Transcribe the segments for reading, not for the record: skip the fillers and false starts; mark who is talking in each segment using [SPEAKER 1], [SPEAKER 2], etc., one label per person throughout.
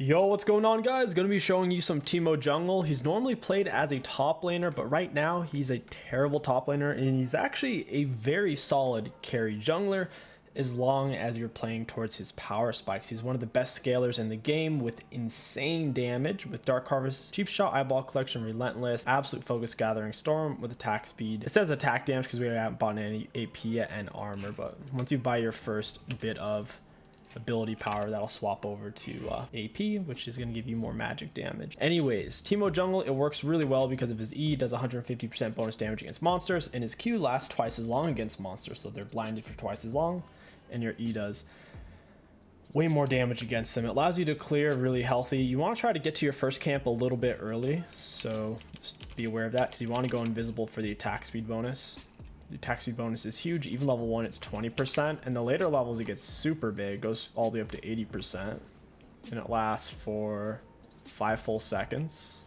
[SPEAKER 1] Yo, what's going on, guys? Gonna be showing you some Teemo jungle. He's normally played as a top laner, but right now he's a terrible top laner, and he's actually a very solid carry jungler as long as you're playing towards his power spikes. He's one of the best scalers in the game with insane damage with Dark Harvest, Cheap Shot, Eyeball Collection, Relentless, Absolute Focus, Gathering Storm with attack speed. It says attack damage because we haven't bought any AP yet and armor, but once you buy your first bit of ability power, that'll swap over to AP, which is going to give you more magic damage. Anyways, Teemo jungle, it works really well because of his E does 150% bonus damage against monsters, and his Q lasts twice as long against monsters, so they're blinded for twice as long, and your E does way more damage against them. It allows you to clear really healthy. You want to try to get to your first camp a little bit early, so just be aware of that because you want to go invisible for the attack speed bonus. The attack speed bonus is huge. Even level 1 it's 20%, and the later levels it gets super big. It goes all the way up to 80%, and it lasts for 5 full seconds.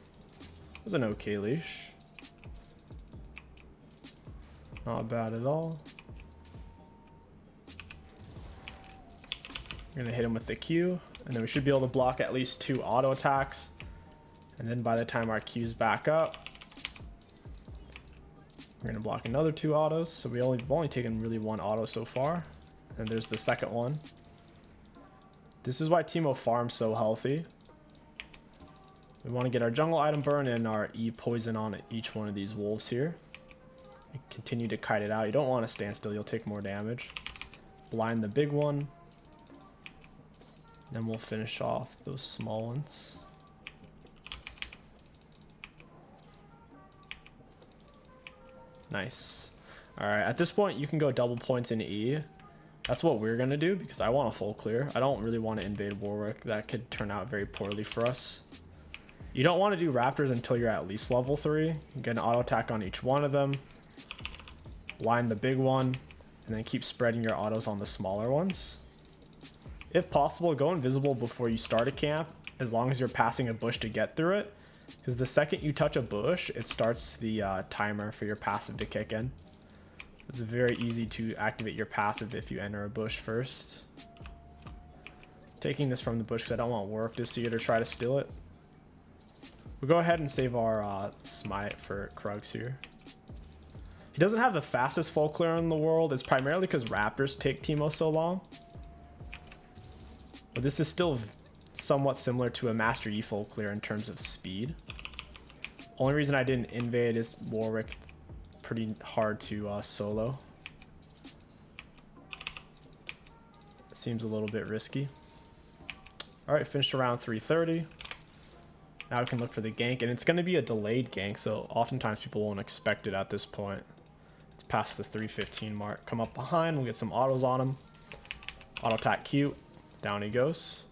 [SPEAKER 1] It was an okay leash, not bad at all. We're gonna hit him with the Q, and then we should be able to block at least 2 auto attacks, and then by the time our Q's back up, we're going to block another 2 autos, so we've only taken really 1 auto so far. And there's the second one. This is why Teemo farms so healthy. We want to get our jungle item burn and our E poison on each one of these wolves here. And continue to kite it out. You don't want to stand still, you'll take more damage. Blind the big one. Then we'll finish off those small ones. Nice. All right, at this point you can go double points in E. That's what we're gonna do because I want a full clear. I don't really want to invade Warwick. That could turn out very poorly for us. You don't want to do Raptors until you're at least level 3. You get an auto attack on each one of them, blind the big one, and then keep spreading your autos on the smaller ones. If possible, go invisible before you start a camp, as long as you're passing a bush to get through it. Because the second you touch a bush, it starts the timer for your passive to kick in. It's very easy to activate your passive if you enter a bush first. Taking this from the bush because I don't want Warwick to see it or try to steal it. We'll go ahead and save our smite for 𝐒𝐻 here. He doesn't have the fastest full clear in the world. It's primarily because Raptors take Teemo so long. But this is still somewhat similar to a Master E full clear in terms of speed. Only reason I didn't invade is Warwick pretty hard to solo. Seems a little bit risky. All right, finished around 330. Now we can look for the gank, and it's going to be a delayed gank, so oftentimes people won't expect it at this point. It's past the 315 mark. Come up behind, we'll get some autos on him. Auto attack Q, down he goes.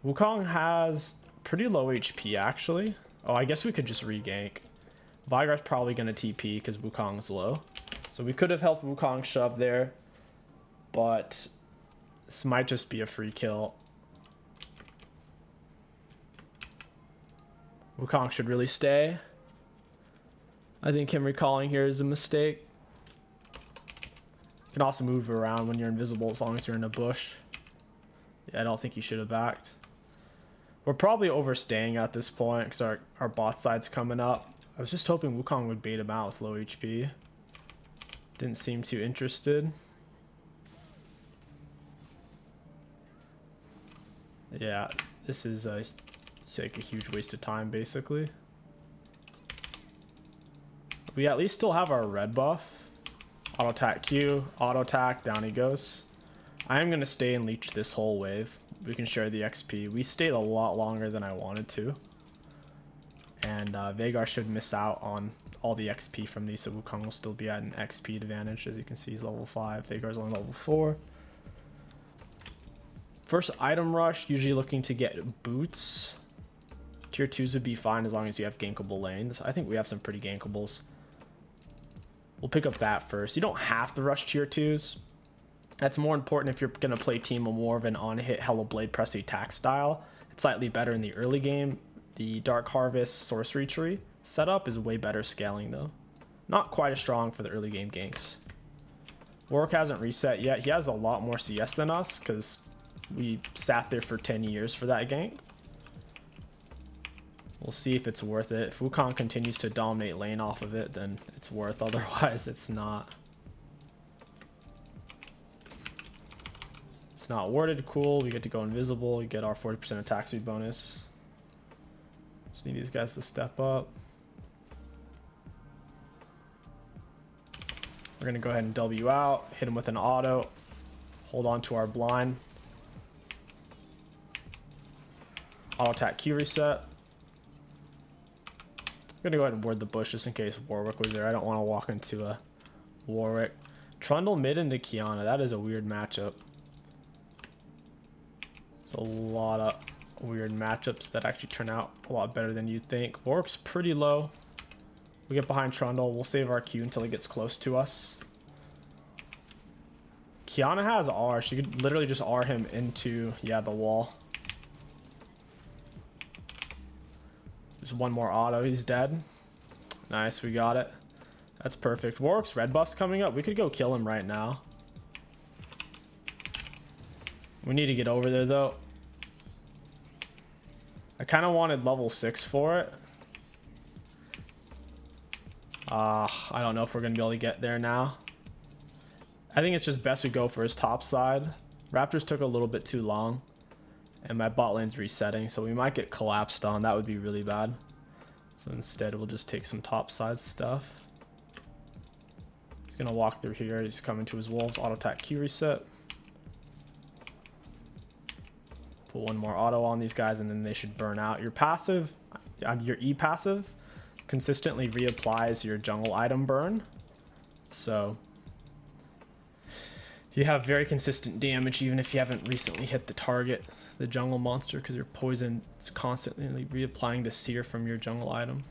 [SPEAKER 1] 𝐒𝐻𝐂 has pretty low HP actually. Oh, I guess we could just re-gank. Veigar's probably going to TP because 𝐒𝐻𝐂's low. So we could have helped 𝐒𝐻𝐂 shove there, but this might just be a free kill. 𝐒𝐻𝐂 should really stay. I think him recalling here is a mistake. You can also move around when you're invisible as long as you're in a bush. Yeah, I don't think you should have backed. We're probably overstaying at this point because our bot side's coming up. I was just hoping 𝐒𝐻𝐂 would bait him out with low HP. Didn't seem too interested. Yeah, this is like a huge waste of time basically. We at least still have our red buff. Auto attack Q, auto attack, down he goes. I am going to stay and leech this whole wave. We can share the XP. We stayed a lot longer than I wanted to. And Veigar should miss out on all the XP from these, so 𝐒𝐻𝐂 will still be at an XP advantage. As you can see, he's level 5. Veigar's only level 4. First item rush, usually looking to get boots. Tier 2s would be fine as long as you have gankable lanes. I think we have some pretty gankables. We'll pick up that first. You don't have to rush tier 2s. That's more important if you're going to play Teemo more of an on-hit Hello Blade press attack style. It's slightly better in the early game. The Dark Harvest Sorcery Tree setup is way better scaling though. Not quite as strong for the early game ganks. Warwick hasn't reset yet. He has a lot more CS than us because we sat there for 10 years for that gank. We'll see if it's worth it. If Wukong continues to dominate lane off of it, then it's worth. Otherwise, it's not. It's not warded. Cool. We get to go invisible. We get our 40% attack speed bonus. Just need these guys to step up. We're going to go ahead and W out. Hit him with an auto. Hold on to our blind. Auto attack Q reset. I'm going to go ahead and ward the bush just in case Warwick was there. I don't want to walk into a Warwick. Trundle mid into Qiyana. That is a weird matchup. There's a lot of weird matchups that actually turn out a lot better than you'd think. Warwick's pretty low. We get behind Trundle. We'll save our Q until he gets close to us. Qiyana has R. She could literally just R him into, yeah, the wall. Just one more auto. He's dead. Nice. We got it. That's perfect. Warwick's red buff's coming up. We could go kill him right now. We need to get over there, though. I kind of wanted level 6 for it. I don't know if we're going to be able to get there now. I think it's just best we go for his top side. Raptors took a little bit too long. And my bot lane's resetting, so we might get collapsed on. That would be really bad. So instead, we'll just take some top side stuff. He's going to walk through here. He's coming to his wolves. Auto attack Q reset. Put one more auto on these guys, and then they should burn out. Your passive, your E passive, consistently reapplies your jungle item burn. So you have very consistent damage even if you haven't recently hit the target, the jungle monster, because your poison is constantly reapplying the sear from your jungle item.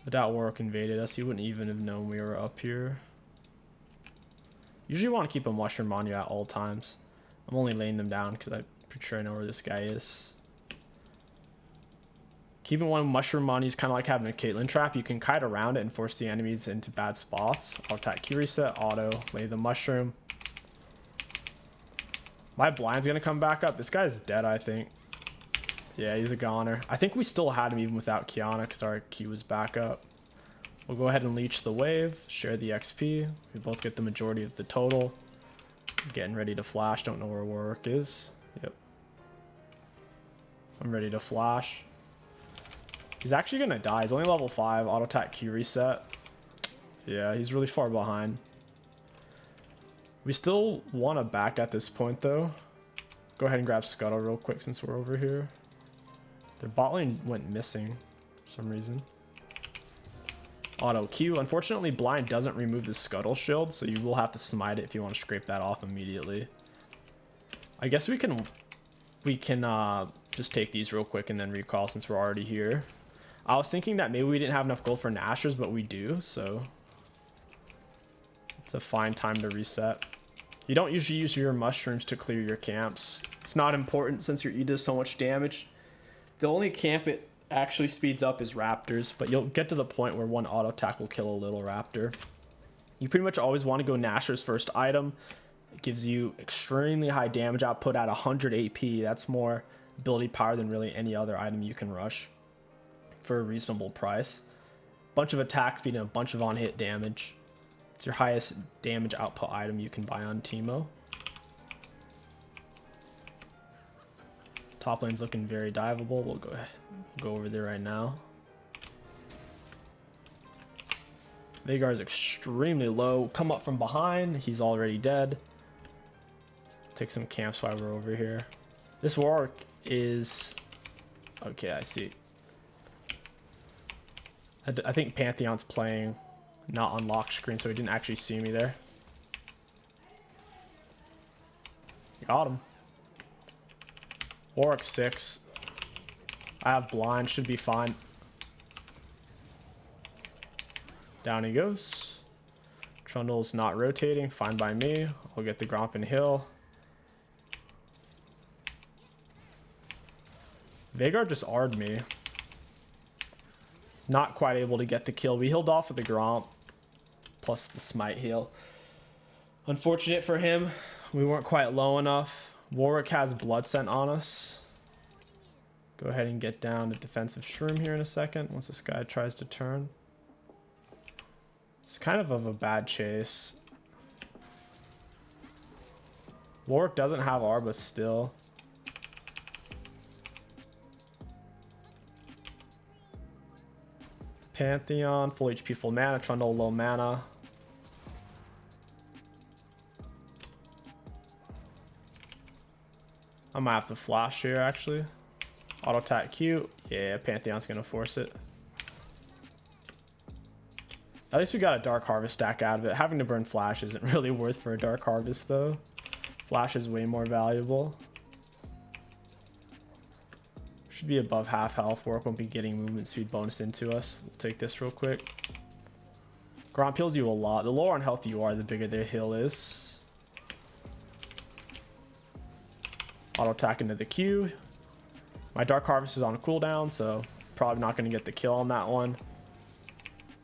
[SPEAKER 1] Without Warwick invaded us, he wouldn't even have known we were up here. Usually want to keep a mushroom on you at all times. I'm only laying them down because I'm pretty sure I know where this guy is. Keeping one mushroom on you is kind of like having a Caitlyn trap. You can kite around it and force the enemies into bad spots. Auto attack Q reset, auto, lay the mushroom. My blind's going to come back up. This guy's dead, I think. Yeah, he's a goner. I think we still had him even without Qiyana because our Q was back up. We'll go ahead and leech the wave, share the XP. We both get the majority of the total. Getting ready to flash. Don't know where Warwick is. Yep. I'm ready to flash. He's actually going to die. He's only level 5. Auto attack Q reset. Yeah, he's really far behind. We still want to back at this point, though. Go ahead and grab Scuttle real quick since we're over here. Their bot lane went missing for some reason. Auto Q. Unfortunately, blind doesn't remove the Scuttle shield, so you will have to smite it if you want to scrape that off immediately. I guess we can just take these real quick and then recall since we're already here. I was thinking that maybe we didn't have enough gold for Nashers, but we do, so it's a fine time to reset. You don't usually use your mushrooms to clear your camps. It's not important since your E does so much damage. The only camp it actually speeds up is Raptors, but you'll get to the point where one auto attack will kill a little Raptor. You pretty much always want to go Nashor's first item. It gives you extremely high damage output at 100 AP. That's more ability power than really any other item you can rush for a reasonable price. Bunch of attack speed and a bunch of on-hit damage. It's your highest damage output item you can buy on Teemo. Top lane's looking very diveable. We'll go over there right now. Veigar is extremely low. Come up from behind. He's already dead. Take some camps while we're over here. This Warwick is... Okay, I see. I think Pantheon's playing not on lock screen, so he didn't actually see me there. Got him. Warwick 6. I have blind, should be fine. Down he goes. Trundle's not rotating, fine by me. I'll get the Gromp and Hill. Veigar just R'd me. Not quite able to get the kill. We healed off with the Gromp plus the smite heal. Unfortunate for him. We weren't quite low enough. Warwick has Blood Scent on us. Go ahead and get down to defensive shroom here in a second once this guy tries to turn. It's kind of a bad chase. Warwick doesn't have R, but still. Pantheon, full HP, full mana. Trundle, low mana. I might have to flash here, actually. Auto attack Q. Yeah, Pantheon's gonna force it. At least we got a Dark Harvest stack out of it. Having to burn Flash isn't really worth for a Dark Harvest, though. Flash is way more valuable. Should be above half health. Warwick won't be getting movement speed bonus into us. We'll take this real quick. Gromp heals you a lot. The lower on health you are, the bigger their heal is. Auto attack into the Q. My Dark Harvest is on cooldown, so probably not going to get the kill on that one.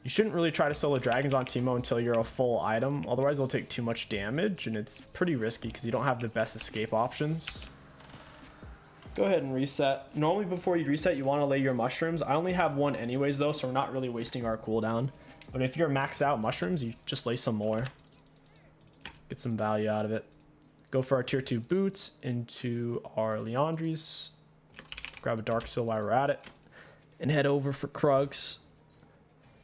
[SPEAKER 1] You shouldn't really try to solo dragons on Teemo until you're a full item. Otherwise, they'll take too much damage, and it's pretty risky because you don't have the best escape options. Go ahead and reset. Normally, before you reset, you want to lay your mushrooms. I only have one anyways, though, so we're not really wasting our cooldown. But if you're maxed out mushrooms, you just lay some more. Get some value out of it. Go for our tier 2 boots into our Leandries. Grab a Dark Seal while we're at it. And head over for Krugs.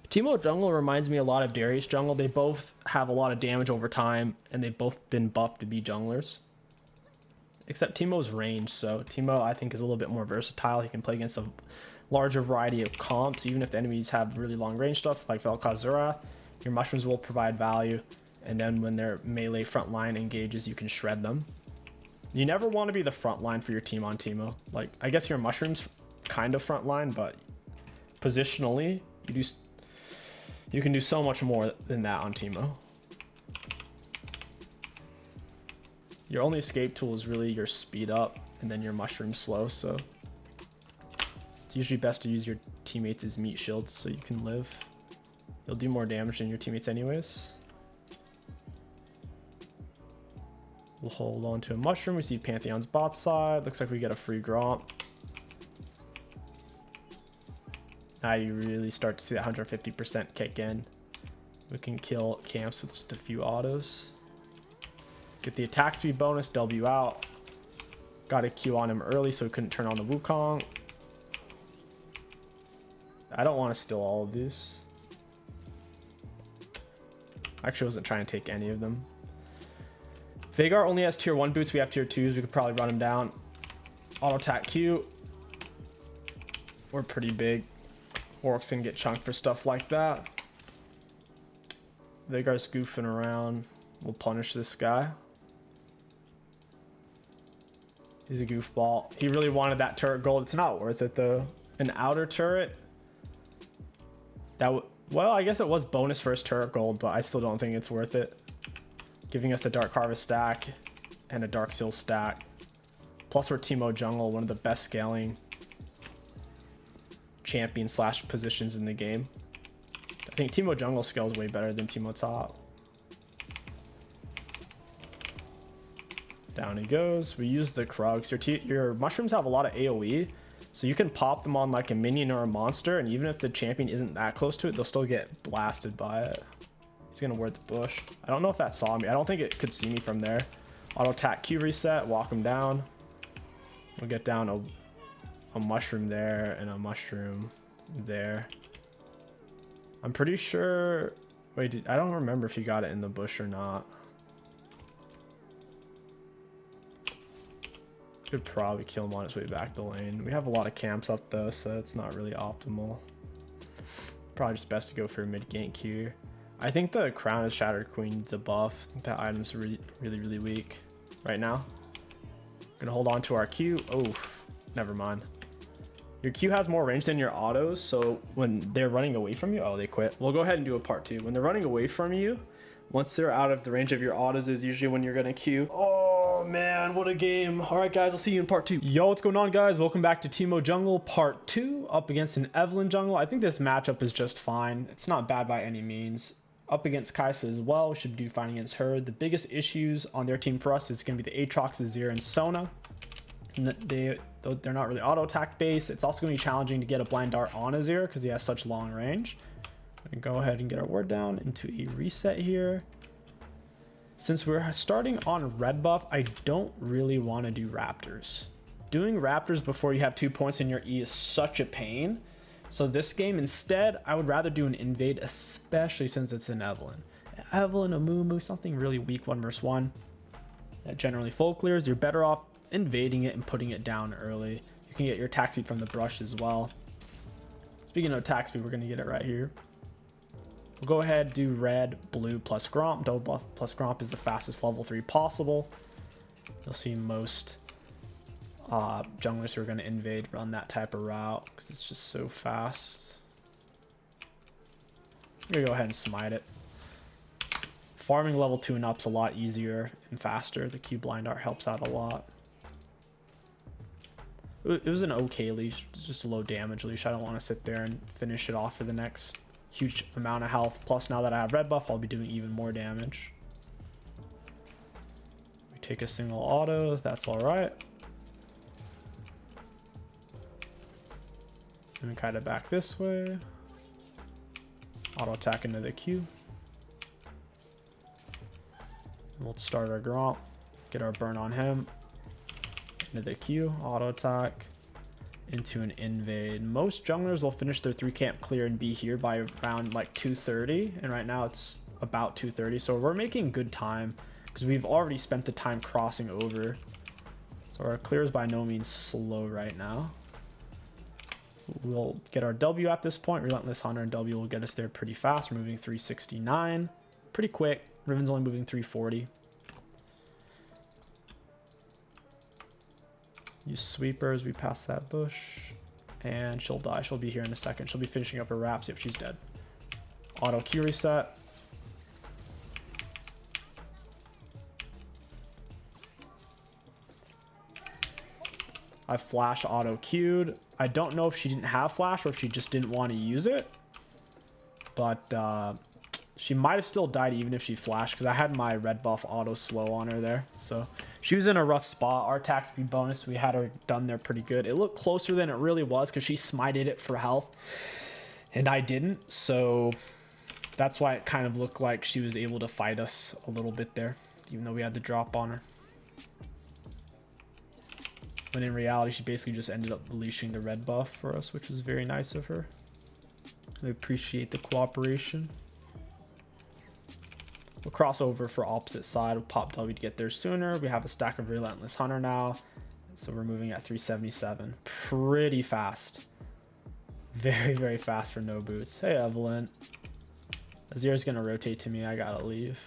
[SPEAKER 1] Teemo jungle reminds me a lot of Darius jungle. They both have a lot of damage over time, and they've both been buffed to be junglers. Except Teemo's range, so Teemo I think is a little bit more versatile. He can play against a larger variety of comps, even if the enemies have really long range stuff like Vel'Koz. Your mushrooms will provide value, and then when their melee front line engages, you can shred them. You never want to be the front line for your team on Teemo. Like, I guess your mushrooms kind of front line, but positionally, you can do so much more than that on Teemo. Your only escape tool is really your speed up and then your mushroom slow, so it's usually best to use your teammates as meat shields so you can live. You'll do more damage than your teammates anyways. We'll hold on to a mushroom. We see Pantheon's bot side. Looks like we get a free Gromp. Now you really start to see that 150% kick in. We can kill camps with just a few autos. Get the attack speed bonus, W out. Got a Q on him early so he couldn't turn on the Wukong. I don't want to steal all of these. Actually, I wasn't trying to take any of them. Veigar only has tier 1 boots. We have tier 2s. We could probably run him down. Auto attack Q. We're pretty big. Warwick's gonna get chunked for stuff like that. Veigar's goofing around. We'll punish this guy. He's a goofball. He really wanted that turret gold. It's not worth it though. An outer turret. Well, I guess it was bonus first turret gold, but I still don't think it's worth it. Giving us a Dark Harvest stack and a Dark Seal stack. Plus we're Teemo jungle, one of the best scaling champion / positions in the game. I think Teemo jungle scales way better than Teemo top. Down he goes. We use the Krugs. Your mushrooms have a lot of AoE, so you can pop them on like a minion or a monster, and even if the champion isn't that close to it, they'll still get blasted by it. He's gonna ward the bush. I don't know if that saw me. I don't think it could see me from there. Auto attack Q reset, walk him down. We'll get down a mushroom there and a mushroom there. I'm pretty sure. Wait, I don't remember if he got it in the bush or not. Could probably kill him on his way back to lane. We have a lot of camps up though, so it's not really optimal. Probably just best to go for a mid gank here. I think the Crown of Shattered Queen needs a buff. I think that item's really weak right now. Gonna hold on to our Q. Oh, never mind. Your Q has more range than your autos, so when they're running away from you, oh, they quit. We'll go ahead and do a part 2. When they're running away from you, once they're out of the range of your autos is usually when you're gonna Q. Oh man, what a game. All right guys, I'll see you in part 2. Yo, what's going on guys? Welcome back to Teemo Jungle part 2 up against an Evelynn jungle. I think this matchup is just fine. It's not bad by any means. up against 𝐒𝐈 as well. We should do fine against her. The biggest issues on their team for us is going to be the 𝐒𝐿𝐻𝐂𝐈, 𝐒𝐿, and Sona. They're not really auto attack based. It's also going to be challenging to get a blind dart on a 𝐒𝐿 because he has such long range. I'm going to go ahead and get our ward down into a reset here. Since we're starting on red buff, I don't really want to do Raptors. Doing Raptors before you have 2 points in your E is such a pain. So this game, instead, I would rather do an invade, especially since it's an Evelynn. Evelynn, a Mumu, something really weak 1 versus 1 that generally full clears. You're better off invading it and putting it down early. You can get your attack speed from the brush as well. Speaking of attack speed, we're going to get it right here. We'll go ahead, do red, blue plus Gromp. Double buff plus Gromp is the fastest level 3 possible. You'll see most junglers who are going to invade run that type of route because it's just so fast. I'm going to go ahead and smite it. Farming level 2 and up's a lot easier and faster. The Q blind art helps out a lot. It was an okay leash, it's just a low damage leash. I don't want to sit there and finish it off for the next huge amount of health. Plus, now that I have red buff, I'll be doing even more damage. We take a single auto, that's all right. And we kind of back this way. Auto attack into the Q. And we'll start our Gromp, get our burn on him. Into the Q, auto attack, into an invade. Most junglers will finish their 3 camp clear and be here by around like 2:30, and right now it's about 2:30, so we're making good time because we've already spent the time crossing over. So our clear is by no means slow right now. We'll get our W at this point. Relentless Hunter and W will get us there pretty fast. We're moving 369, pretty quick. Riven's only moving 340. Use sweeper as we pass that bush, and she'll die. She'll be here in a second. She'll be finishing up her wraps. Yep, she's dead. Auto Q reset. I flash auto queued. I don't know if she didn't have flash or if she just didn't want to use it, but she might have still died even if she flashed because I had my red buff auto slow on her there. So she was in a rough spot. Our attack speed bonus, we had her done there pretty good. It looked closer than it really was because she smited it for health and I didn't. So that's why it kind of looked like she was able to fight us a little bit there, even though we had the drop on her. When in reality, she basically just ended up releasing the red buff for us, which was very nice of her. We appreciate the cooperation. We'll cross over for opposite side. We'll pop W to get there sooner. We have a stack of Relentless Hunter now. So we're moving at 377. Pretty fast. Very, very fast for no boots. Hey, Evelynn. Azir's going to rotate to me. I got to leave.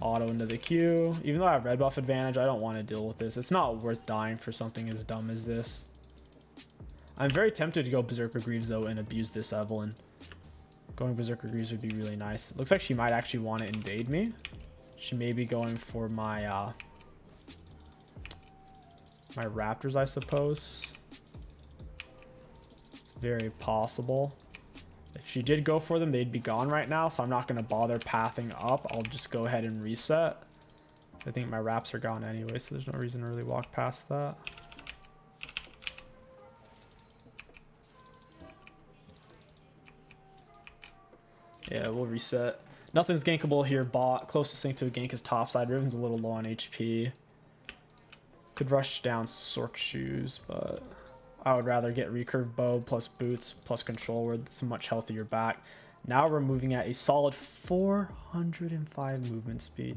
[SPEAKER 1] Auto into the Q. Even though I have red buff advantage, I don't want to deal with this. It's not worth dying for something as dumb as this. I'm very tempted to go Berserker Greaves though and abuse this Evelynn. Going Berserker Greaves would be really nice. It looks like she might actually want to invade me. She may be going for my my Raptors, I suppose. It's very possible. If she did go for them, they'd be gone right now, so I'm not going to bother pathing up. I'll just go ahead and reset. I think my wraps are gone anyway, so there's no reason to really walk past that. Yeah, we'll reset. Nothing's gankable here, bot. Closest thing to a gank is topside. Riven's a little low on HP. Could rush down Sork Shoes, but I would rather get recurve bow plus boots plus control where it's a much healthier back. Now we're moving at a solid 405 movement speed.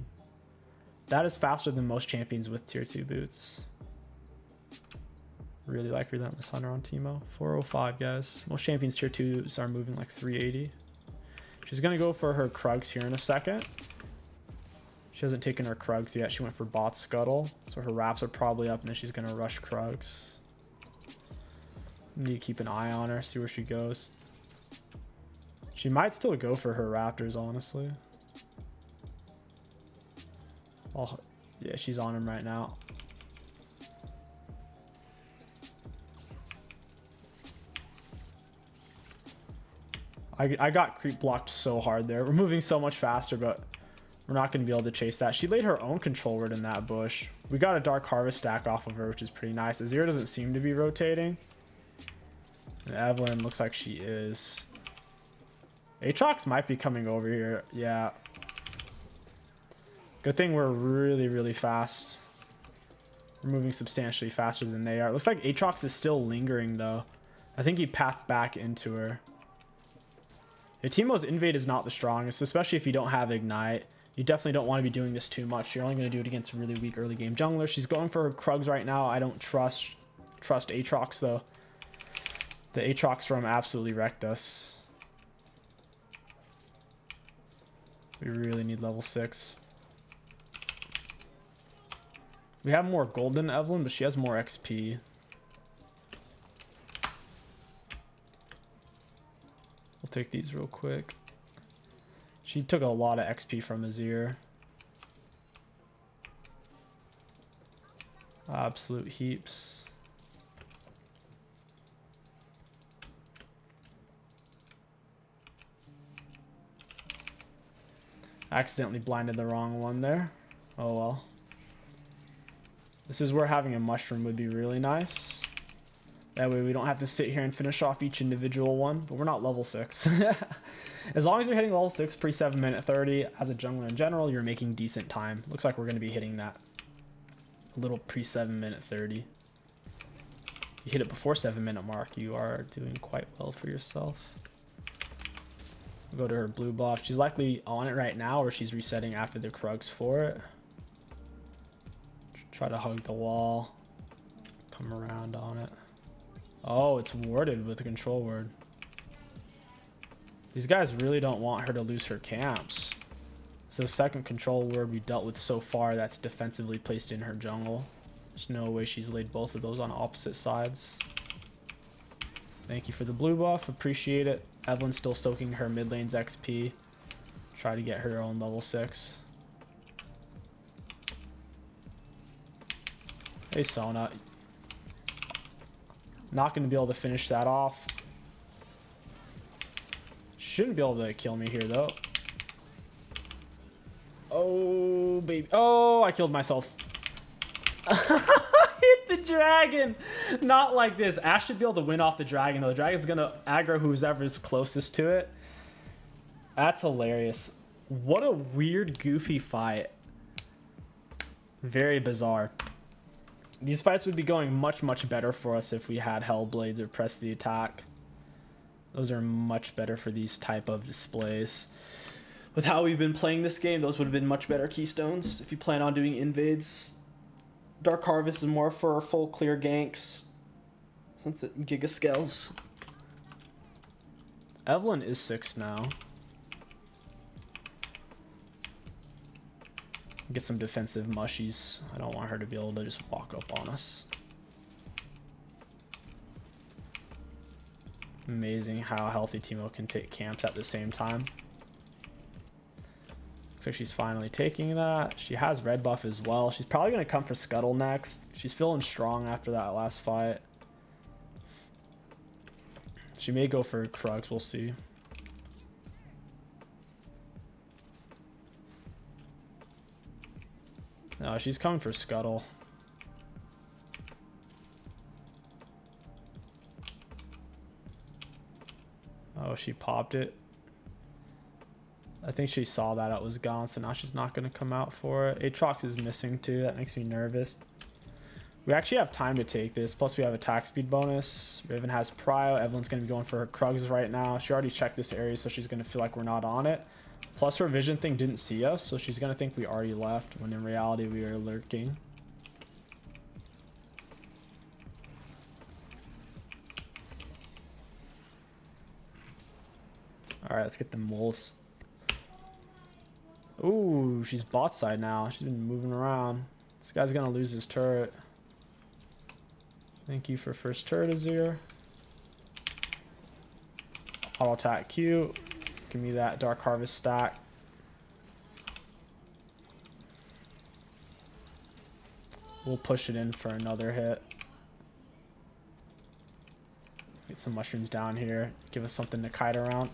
[SPEAKER 1] That is faster than most champions with tier 2 boots. Really like Relentless Hunter on Teemo. 405, guys. Most champions tier 2s are moving like 380. She's going to go for her Krugs here in a second. She hasn't taken her Krugs yet. She went for bot scuttle. So her wraps are probably up and then she's going to rush Krugs. Need to keep an eye on her, see where she goes. She might still go for her Raptors, honestly. Oh, yeah, she's on him right now. I got creep blocked so hard there. We're moving so much faster, but we're not going to be able to chase that. She laid her own control word in that bush. We got a Dark Harvest stack off of her, which is pretty nice. Azir doesn't seem to be rotating. And Evelyn looks like she is. 𝐒𝐿𝐻𝐿 might be coming over here. Yeah. Good thing we're really, really fast. We're moving substantially faster than they are. It looks like 𝐒𝐿𝐻𝐿 is still lingering, though. I think he pathed back into her. Yeah, Teemo's invade is not the strongest, especially if you don't have Ignite. You definitely don't want to be doing this too much. You're only going to do it against really weak early game junglers. She's going for her Krugs right now. I don't trust 𝐒𝐿𝐻𝐿, though. The 𝐒𝐿𝐻𝐿 from absolutely wrecked us. We really need level 6. We have more gold than Evelyn, but she has more XP. We'll take these real quick. She took a lot of XP from Azir. Absolute heaps. Accidentally blinded the wrong one there. Oh well. This is where having a mushroom would be really nice. That way we don't have to sit here and finish off each individual one, but we're not level 6. As long as you're hitting level 6 pre 7 minute 30, as a jungler in general, you're making decent time. Looks like we're going to be hitting that a little pre 7 minute 30. You hit it before 7 minute mark, you are doing quite well for yourself. We'll go to her blue buff. She's likely on it right now, or she's resetting after the Krugs for it. Try to hug the wall. Come around on it. Oh, it's warded with a control word. These guys really don't want her to lose her camps. It's the second control word we dealt with so far that's defensively placed in her jungle. There's no way she's laid both of those on opposite sides. Thank you for the blue buff. Appreciate it. Evelyn's still soaking her mid lane's XP. Try to get her own level 6. Hey, Sona. Not going to be able to finish that off. Shouldn't be able to kill me here, though. Oh, baby. Oh, I killed myself. Hit the dragon. Not like this. Ash should be able to win off the dragon, though. The dragon's going to aggro whoever's closest to it. That's hilarious. What a weird, goofy fight. Very bizarre. These fights would be going much, much better for us if we had Hellblades or Press the Attack. Those are much better for these type of displays. With how we've been playing this game, those would have been much better keystones if you plan on doing invades. Dark Harvest is more for full clear ganks, since it giga scales. Evelyn is 6 now. Get some defensive mushies. I don't want her to be able to just walk up on us. Amazing how healthy Teemo can take camps at the same time. Looks like she's finally taking that. She has red buff as well. She's probably going to come for Scuttle next. She's feeling strong after that last fight. She may go for Krugs. We'll see. No, she's coming for Scuttle. Oh, she popped it. I think she saw that it was gone, so now she's not going to come out for it. 𝐒𝐿𝐻𝐿 is missing too. That makes me nervous. We actually have time to take this. Plus, we have attack speed bonus. Raven has Prio. Evelyn's going to be going for her Krugs right now. She already checked this area, so she's going to feel like we're not on it. Plus, her vision thing didn't see us, so she's going to think we already left, when in reality, we are lurking. Alright, let's get the moles. Ooh, she's bot side now. She's been moving around. This guy's going to lose his turret. Thank you for first turret, Azir. Auto attack Q. Give me that Dark Harvest stack. We'll push it in for another hit. Get some mushrooms down here. Give us something to kite around.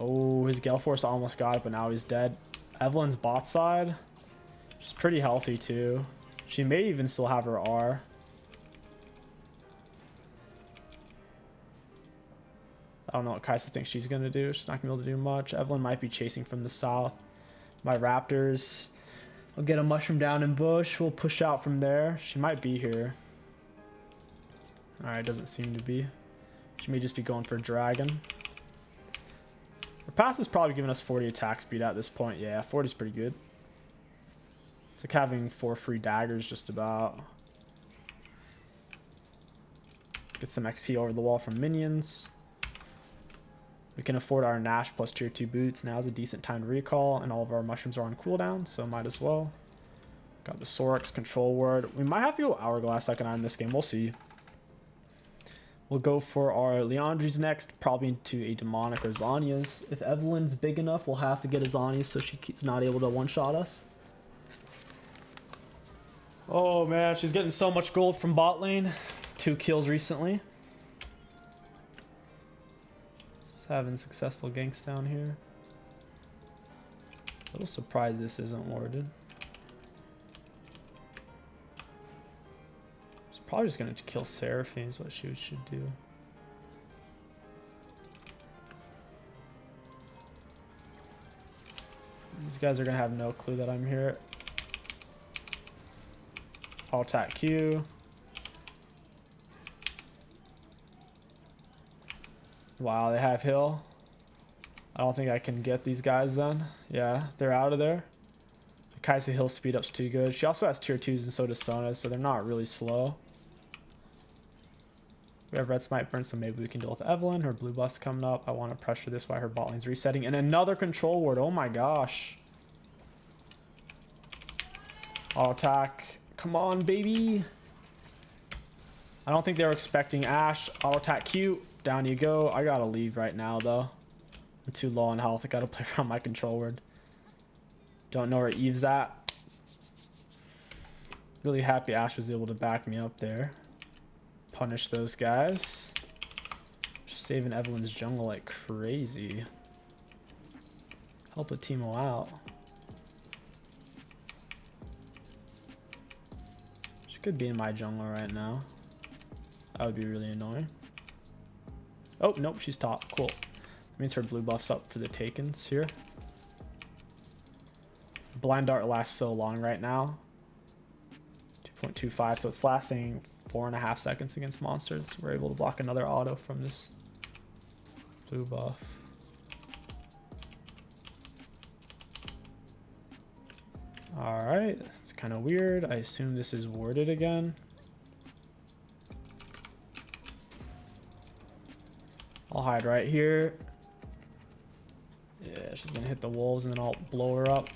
[SPEAKER 1] Oh, his Gale Force almost got it, but now he's dead. Evelyn's bot side. She's pretty healthy too. She may even still have her R. I don't know what Kaisa thinks she's going to do. She's not going to be able to do much. Evelyn might be chasing from the south. My Raptors. I'll get a mushroom down in bush. We'll push out from there. She might be here. Alright, doesn't seem to be. She may just be going for dragon. Her pass is probably giving us 40 attack speed at this point. Yeah, 40 is pretty good. It's like having 4 free daggers just about. Get some XP over the wall from minions. We can afford our Nash plus tier 2 boots. Now is a decent time to recall, and all of our mushrooms are on cooldown, so might as well. Got the Sorix control word. We might have to go Hourglass second item in this game. We'll see. We'll go for our Leandries next, probably into a Demonic or Zhonya's. If Evelyn's big enough, we'll have to get a Zhonya's so she's not able to one-shot us. Oh man, she's getting so much gold from bot lane. 2 kills recently. Having successful ganks down here. A little surprised this isn't warded. She's probably just gonna kill Seraphine is what she should do. These guys are gonna have no clue that I'm here. I'll attack Q. Wow, they have Hill. I don't think I can get these guys then. Yeah, they're out of there. The Kaisa Hill speed up's too good. She also has tier 2s and so does Sona, so they're not really slow. We have Red Smite Burn, so maybe we can deal with Evelyn. Her blue buff's coming up. I want to pressure this while her bot lane's resetting. And another control ward. Oh my gosh. I'll attack. Come on, baby. I don't think they were expecting Ashe. I'll attack Q. Down you go. I gotta leave right now, though. I'm too low on health. I gotta play around my control word. Don't know where Eve's at. Really happy Ashe was able to back me up there. Punish those guys. Just saving Evelyn's jungle like crazy. Help a Teemo out. She could be in my jungle right now. That would be really annoying. Oh, nope, she's top. Cool. That means her blue buff's up for the takens here. Blind Dart lasts so long right now. 2.25, so it's lasting 4.5 seconds against monsters. We're able to block another auto from this blue buff. Alright, it's kind of weird. I assume this is warded again. I'll hide right here. Yeah, she's gonna hit the wolves and then I'll blow her up.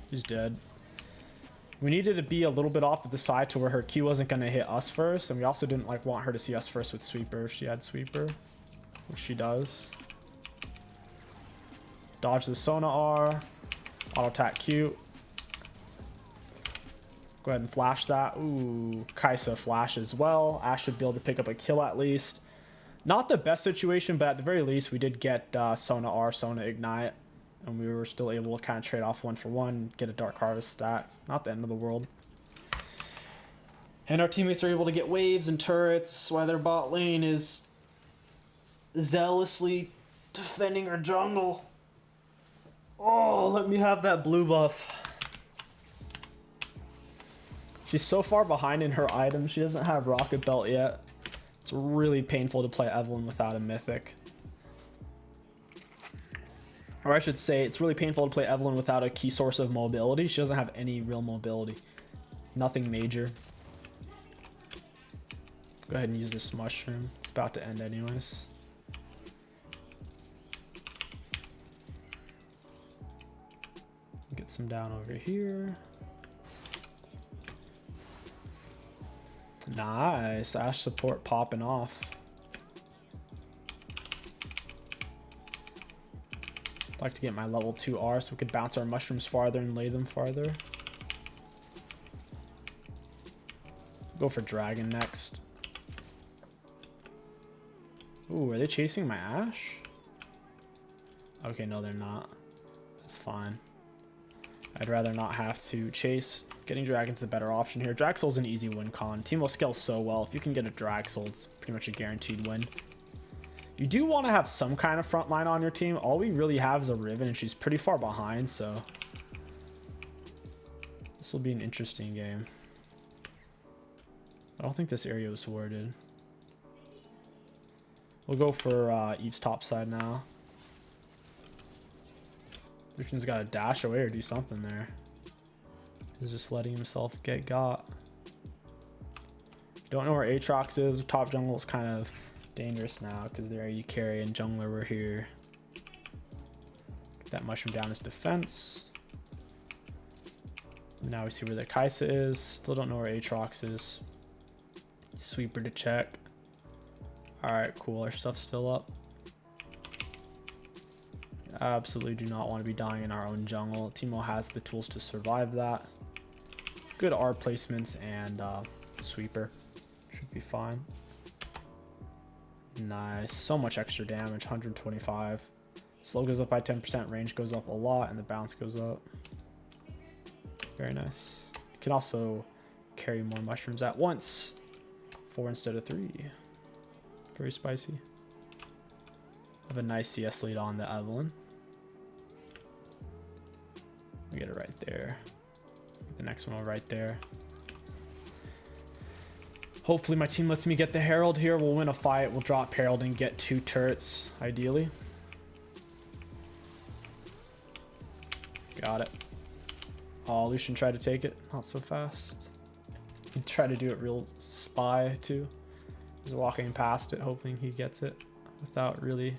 [SPEAKER 1] She's dead. We needed to be a little bit off to the side to where her Q wasn't gonna hit us first, and we also didn't like want her to see us first with Sweeper if she had Sweeper, which she does. Dodge the Sona R. Auto attack Q. Go ahead and flash that. Ooh, Kaisa flash as well. Ashe should be able to pick up a kill at least. Not the best situation, but at the very least, we did get Sona R, Sona Ignite. And we were still able to kind of trade off 1-for-1, get a Dark Harvest stat. Not the end of the world. And our teammates are able to get waves and turrets while their bot lane is zealously defending our jungle. Oh, let me have that blue buff. She's so far behind in her items. She doesn't have Rocket Belt yet. It's really painful to play Evelyn without a mythic. Or I should say, it's really painful to play Evelyn without a key source of mobility. She doesn't have any real mobility. Nothing major. Go ahead and use this mushroom. It's about to end anyways. Get some down over here. Nice. Ashe support popping off. I'd like to get my level 2 R so we could bounce our mushrooms farther and lay them farther. Go for dragon next. Ooh, are they chasing my Ashe? Okay, no, they're not. That's fine. I'd rather not have to chase. Getting Dragon's a better option here. Draxel's an easy win con. Teemo scales so well. If you can get a Draxel, it's pretty much a guaranteed win. You do want to have some kind of front line on your team. All we really have is a Riven, and she's pretty far behind, so this will be an interesting game. I don't think this area was warded. We'll go for Eve's top side now. Lucian's got to dash away or do something there. He's just letting himself get got. Don't know where Aatrox is. Top jungle is kind of dangerous now because the AD carry and jungler were here. Get that mushroom down his defense. Now we see where the 𝐒𝐒 is. Still don't know where Aatrox is. Sweeper to check. Alright, cool. Our stuff's still up. Absolutely do not want to be dying in our own jungle. Teemo has the tools to survive that. Good R placements and sweeper. Should be fine. Nice. So much extra damage. 125. Slow goes up by 10%. Range goes up a lot. And the bounce goes up. Very nice. You can also carry more mushrooms at once. 4 instead of 3. Very spicy. Have a nice CS lead on the Evelyn. We get it right there. Get the next one right there. Hopefully my team lets me get the Herald here. We'll win a fight. We'll drop Herald and get 2 turrets, ideally. Got it. Oh, Lucian tried to take it. Not so fast. He tried to do it real spy, too. He's walking past it, hoping he gets it without really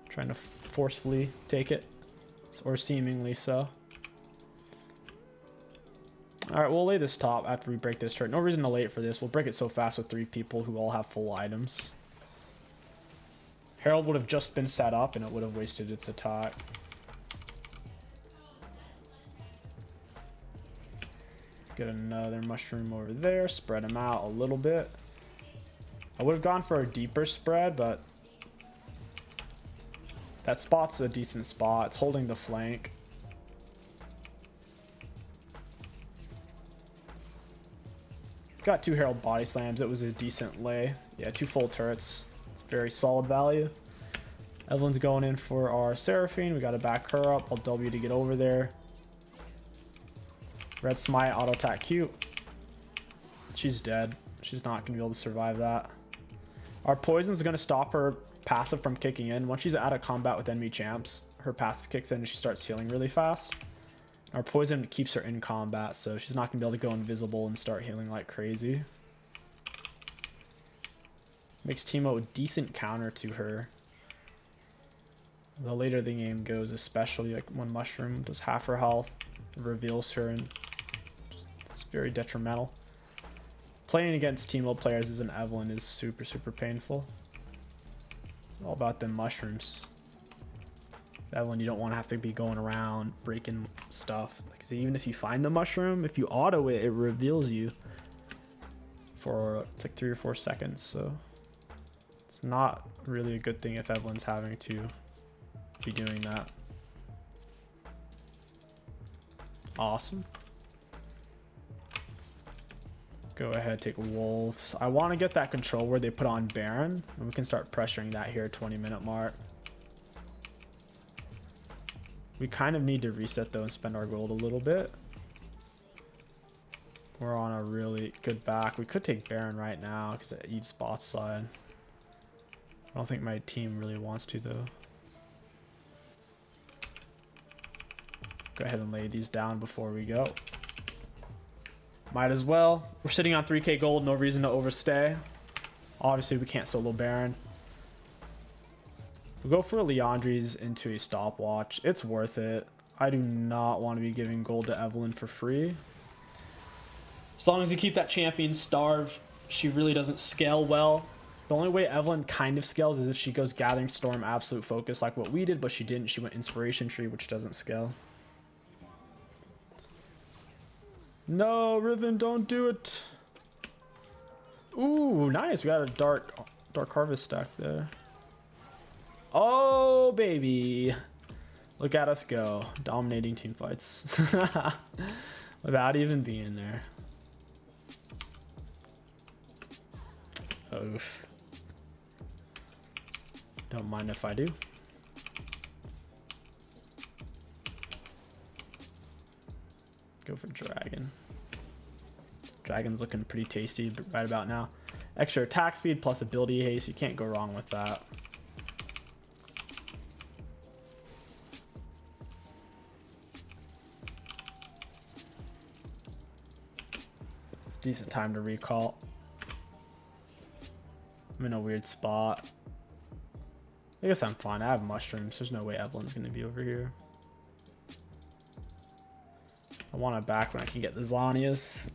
[SPEAKER 1] trying to forcefully take it, or seemingly so. All right, we'll lay this top after we break this turret. No reason to late for this. We'll break it so fast with 3 people who all have full items. Herald would have just been set up and it would have wasted its attack. Get another mushroom over there. Spread them out a little bit. I would have gone for a deeper spread, but that spot's a decent spot. It's holding the flank. Got 2 Herald body slams. It was a decent lay. Yeah, 2 full turrets. It's very solid value. Evelyn's going in for our Seraphine. We got to back her up. I'll W to get over there. Red Smite, auto attack Q. She's dead. She's not going to be able to survive that. Our poison's going to stop her passive from kicking in. Once she's out of combat with enemy champs, her passive kicks in and she starts healing really fast. Our poison keeps her in combat, so she's not going to be able to go invisible and start healing like crazy. Makes Teemo a decent counter to her. The later the game goes, especially like when Mushroom does half her health, reveals her, and just, it's very detrimental. Playing against Teemo players as an Evelyn is super, super painful. It's all about them mushrooms. Evelyn, you don't want to have to be going around breaking stuff. Because even if you find the mushroom, if you auto it, it reveals you for it's like 3 or 4 seconds. So it's not really a good thing if Evelyn's having to be doing that. Awesome. Go ahead, take Wolves. I want to get that control where they put on Baron, and we can start pressuring that here 20-minute mark. We kind of need to reset though and spend our gold a little bit. We're on a really good back. We could take Baron right now because it eats bot side. I don't think my team really wants to though. Go ahead and lay these down before we go. Might as well. We're sitting on 3k gold, no reason to overstay. Obviously we can't solo Baron. We'll go for a Leandri's into a stopwatch. It's worth it. I do not want to be giving gold to Evelyn for free. As long as you keep that champion starved, she really doesn't scale well. The only way Evelyn kind of scales is if she goes Gathering Storm, Absolute Focus like what we did, but she didn't. She went Inspiration Tree, which doesn't scale. No, Riven, don't do it. Ooh, nice. We got a Dark Harvest stack there. Oh, baby. Look at us go. Dominating team fights. Without even being there. Oof. Don't mind if I do. Go for dragon. Dragon's looking pretty tasty right about now. Extra attack speed plus ability haste. You can't go wrong with that. It's a decent time to recall. I'm in a weird spot. I guess I'm fine. I have mushrooms. There's no way Evelyn's going to be over here. I want it back when I can get the Zhonya's.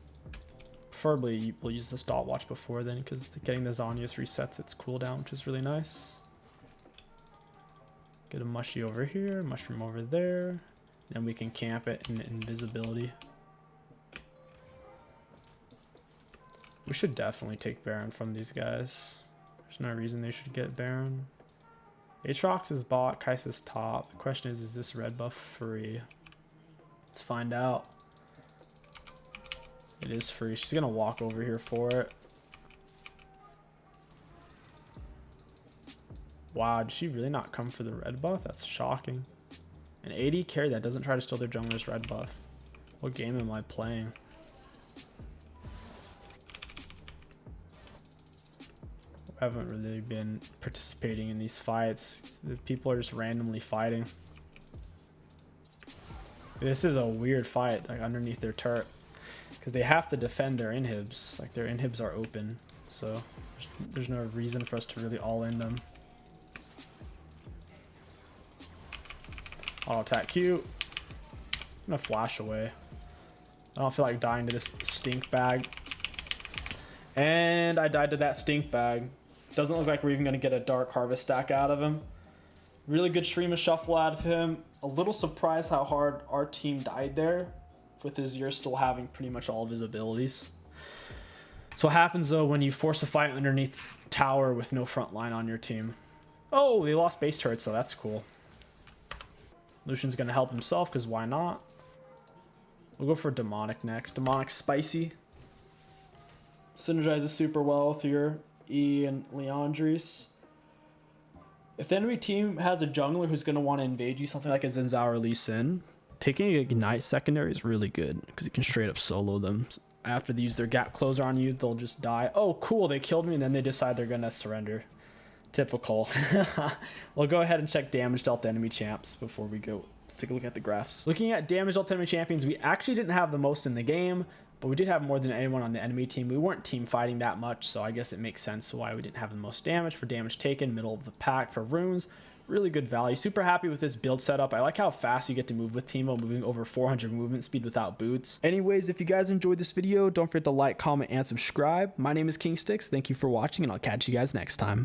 [SPEAKER 1] Preferably, we'll use the stopwatch before then, because getting the Zhonya's resets its cooldown, which is really nice. Get a mushy over here, mushroom over there. Then we can camp it in invisibility. We should definitely take Baron from these guys. There's no reason they should get Baron. Aatrox is bot, Kai'Sa's top. The question is this red buff free? Let's find out. It is free. She's gonna walk over here for it. Wow, did she really not come for the red buff? That's shocking. An AD carry that doesn't try to steal their jungler's red buff. What game am I playing? I haven't really been participating in these fights. The people are just randomly fighting. This is a weird fight, like underneath their turret, because they have to defend their inhibs. Like their inhibs are open, so there's no reason for us to really all in them. Auto attack Q. I'm gonna flash away. I don't feel like dying to this stink bag. And I died to that stink bag. Doesn't look like we're even gonna get a Dark Harvest stack out of him. Really good stream of shuffle out of him. A little surprised how hard our team died there, with Azir still having pretty much all of his abilities. So what happens though when you force a fight underneath tower with no front line on your team? Oh, they lost base turrets, so that's cool. Lucian's gonna help himself, because why not? We'll go for Demonic next. Demonic's spicy. Synergizes super well with your E and Leandris. If the enemy team has a jungler who's going to want to invade you, something like a Xin Zhao or Lee Sin, taking an Ignite secondary is really good, because you can straight up solo them. After they use their gap closer on you, they'll just die. Oh, cool, they killed me, and then they decide they're going to surrender. Typical. We'll go ahead and check damage dealt to enemy champs before we go. Let's take a look at the graphs. Looking at damage dealt to enemy champions, we actually didn't have the most in the game, but we did have more than anyone on the enemy team. We weren't team fighting that much, so I guess it makes sense why we didn't have the most damage. For damage taken, middle of the pack. For runes, really good value. Super happy with this build setup. I like how fast you get to move with Teemo, moving over 400 movement speed without boots. Anyways, if you guys enjoyed this video, don't forget to like, comment, and subscribe. My name is 𝐒𝐿. Thank you for watching, and I'll catch you guys next time.